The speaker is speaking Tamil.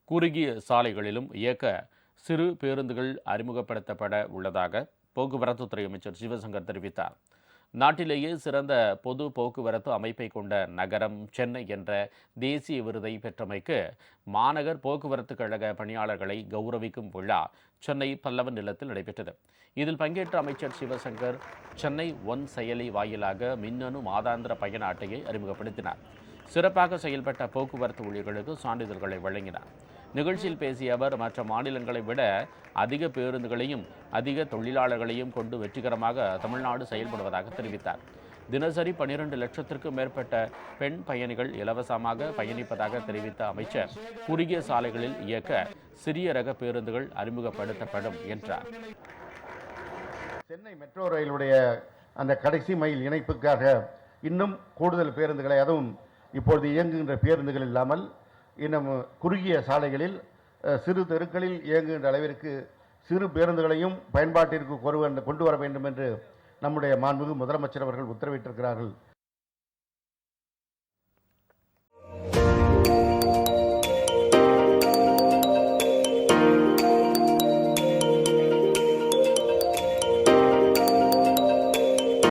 குறுகிய சாலைகளிலும் இயக்க சிறு பேருந்துகள் அறிமுகப்படுத்தப்பட உள்ளதாக போக்குவரத்துத்துறை அமைச்சர் சிவசங்கர் தெரிவித்தார். நாட்டிலேயே சிறந்த பொது போக்குவரத்து அமைப்பை கொண்ட நகரம் சென்னை என்ற தேசிய விருதை பெற்றமைக்கு மாநகர் போக்குவரத்து கழக பணியாளர்களை கௌரவிக்கும் விழா சென்னை பல்லவன் நிலத்தில் நடைபெற்றது. இதில் பங்கேற்ற அமைச்சர் சிவசங்கர் சென்னை ஒன் செயலி வாயிலாக மின்னணு மாதாந்திர பயண அட்டையை அறிமுகப்படுத்தினார். சிறப்பாக செயல்பட்ட போக்குவரத்து ஊழியர்களுக்கு சான்றிதழ்களை வழங்கினார். நிகழ்ச்சியில் பேசிய அவர், மற்ற மாநிலங்களை விட அதிக பேருந்துகளையும் அதிக தொழிலாளர்களையும் கொண்டு வெற்றிகரமாக தமிழ்நாடு செயல்படுவதாக தெரிவித்தார். தினசரி 12 லட்சத்திற்கும் மேற்பட்ட பெண் பயணிகள் இலவசமாக பயணிப்பதாக தெரிவித்த அமைச்சர், குறுகிய சாலைகளில் இயக்க சிறிய ரக பேருந்துகள் அறிமுகப்படுத்தப்படும் என்றார். சென்னை மெட்ரோ ரயிலுடைய அந்த கடைசி மைல் இணைப்புக்காக இன்னும் கூடுதல் பேருந்துகளை, அதுவும் இப்பொழுது இயங்குகின்ற பேருந்துகள் இல்லாமல் இன்னும் குறுகிய சாலைகளில் சிறு தெருக்களில் இயங்குகின்ற அளவிற்கு சிறு பேருந்துகளையும் பயன்பாட்டிற்கு கொண்டு வர வேண்டும் என்று நம்முடைய மாண்புமிகு முதலமைச்சர் அவர்கள் உத்தரவிட்டிருக்கிறார்கள்.